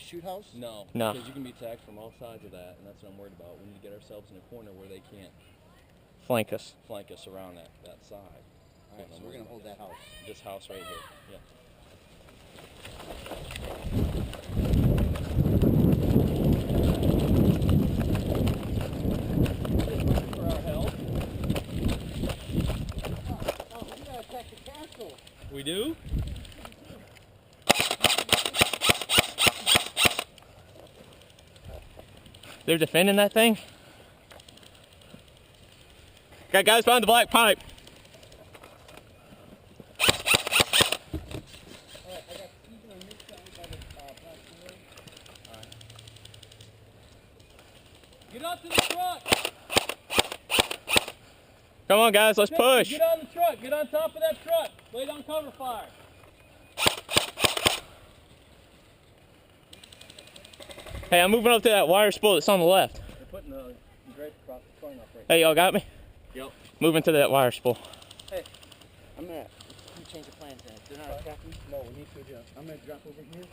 shoot house? No. No. Because you can be attacked from all sides of that, and that's what I'm worried about. We need to get ourselves in a corner where they can't flank us around that side. All right, so we're going to hold that house. This house right here. Yeah. For our help. Oh, we got to attack the castle. We do? They're defending that thing? Got guys behind the black pipe. Get up to the truck! Come on, guys, let's push. Get on the truck. Get on top of that truck. Lay down cover fire. Hey, I'm moving up to that wire spool that's on the left. They're putting the drape across the front up right Hey, y'all got me? Yep. Moving to that wire spool. Hey, I'm going to change the plans then. They're not attacking? No, we need to adjust. I'm going to drop over here.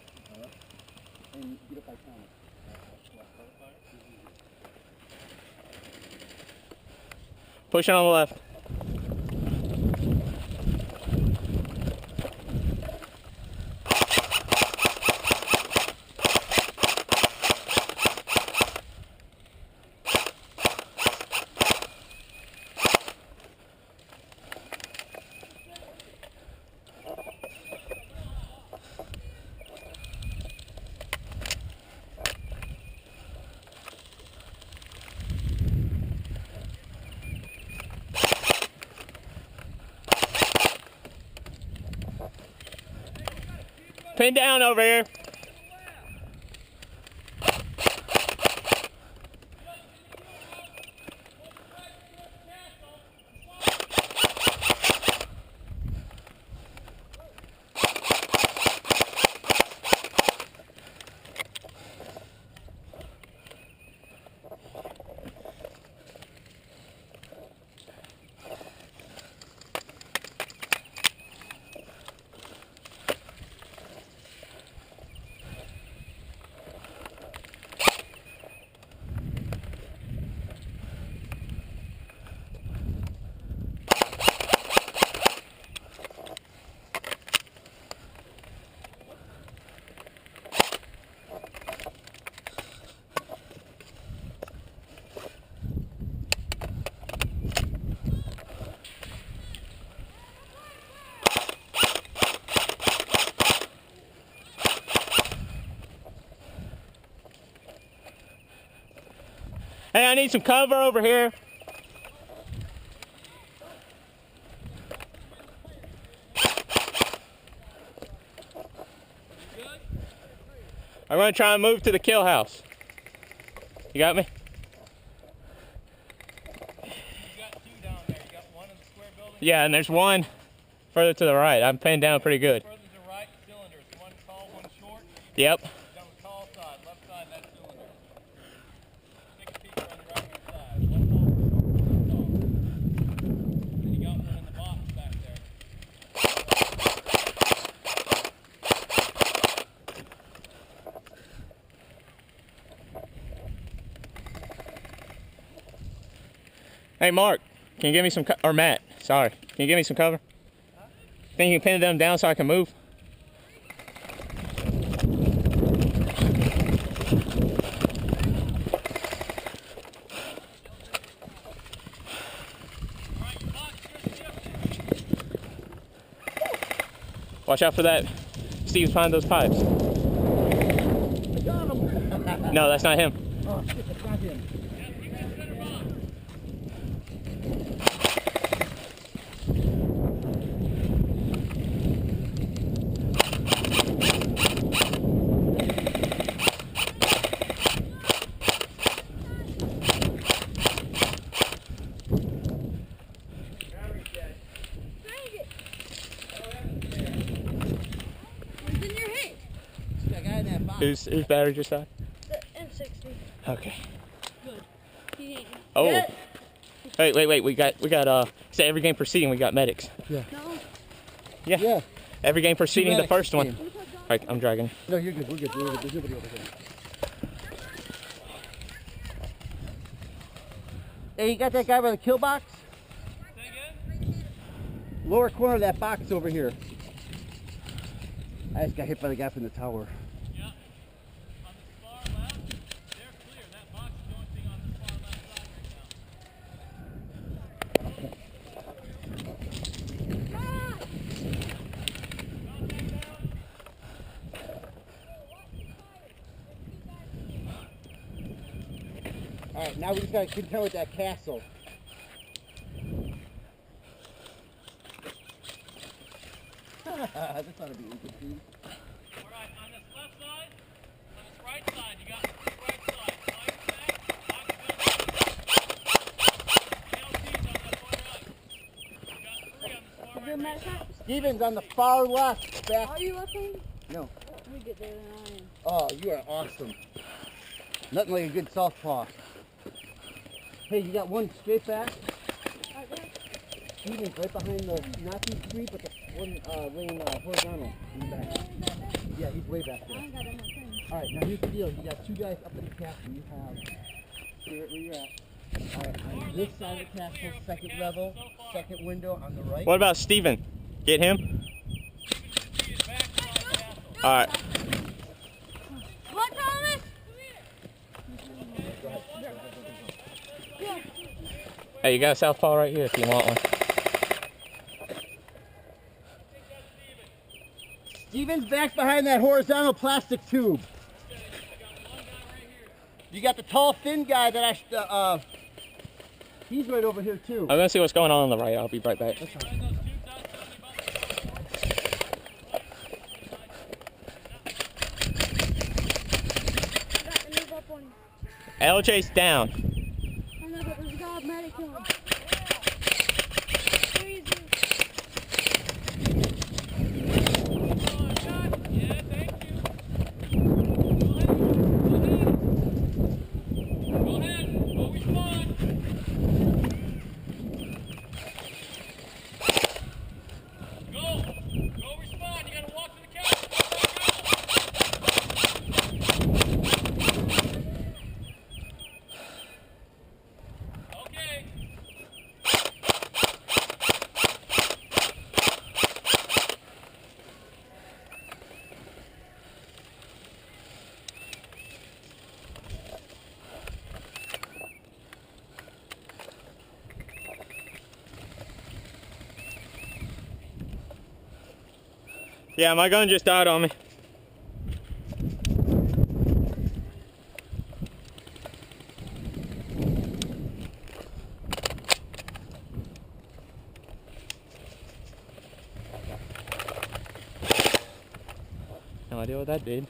And get up by counter. Pushing on the left. Pin down over here. Hey, I need some cover over here. I'm going to try and move to the kill house. You got me? You got two down there. You got one in the square building? Yeah, and there's one further to the right. I'm pinned down pretty good. Further to the right, cylinders. One tall, one short. Yep. Down the tall side, left side, that cylinder. Take a peek on the right hand side. One tall, one tall. And you got one in the box back there. Hey, Mark, can you give me some or Matt, sorry. Can you give me some cover? Think you can pin them down so I can move? Watch out for that. Steve's behind those pipes. No, that's not him. Oh, shit, that's not him. Whose battery just died? The M60. Okay. Good. He ain't. Oh. Yeah. Wait. We got say every game proceeding we got medics. Yeah. No. Yeah. Every game proceeding the first one. Game. I'm dragging. No, you're good. We're good. There's nobody over here. Hey, you got that guy by the kill box? Say again? Lower corner of that box over here. I just got hit by the guy from the tower. Yeah. On the far left, they're clear. That box is the only thing on the far left side right now. Alright, now we just gotta contend with that castle. This ought to be interesting. Alright, on this left side, on this right side, you got three right sides. Fire back, box building. LT's on that far right. You got three on the far Is there a right. medic? Steven's on the far left. Back. Are you looking? No. Let me get there than I am. Oh, you are awesome. Nothing like a good southpaw. Hey, you got one straight back? Right there. Steven's right behind the, not the tree, but the one laying horizontal in the back. Yeah, he's way back I there. ain't got that much thing. Alright, now here's the deal. You got two guys up in the castle. You have, stay right where you're at. Alright, on this side of the castle, second level, second window on the right. What about Steven? Get him? Alright. What, Thomas? Yeah. Hey, you got a southpaw right here if you want one. Steven's back behind that horizontal plastic tube. You got the tall, thin guy that he's right over here too. I'm gonna see what's going on the right. I'll be right back. That's fine. I got to move up on. LJ's down. I know, but there's a guy with medic on. Where is he? Yeah, my gun just died on me. No idea what that did.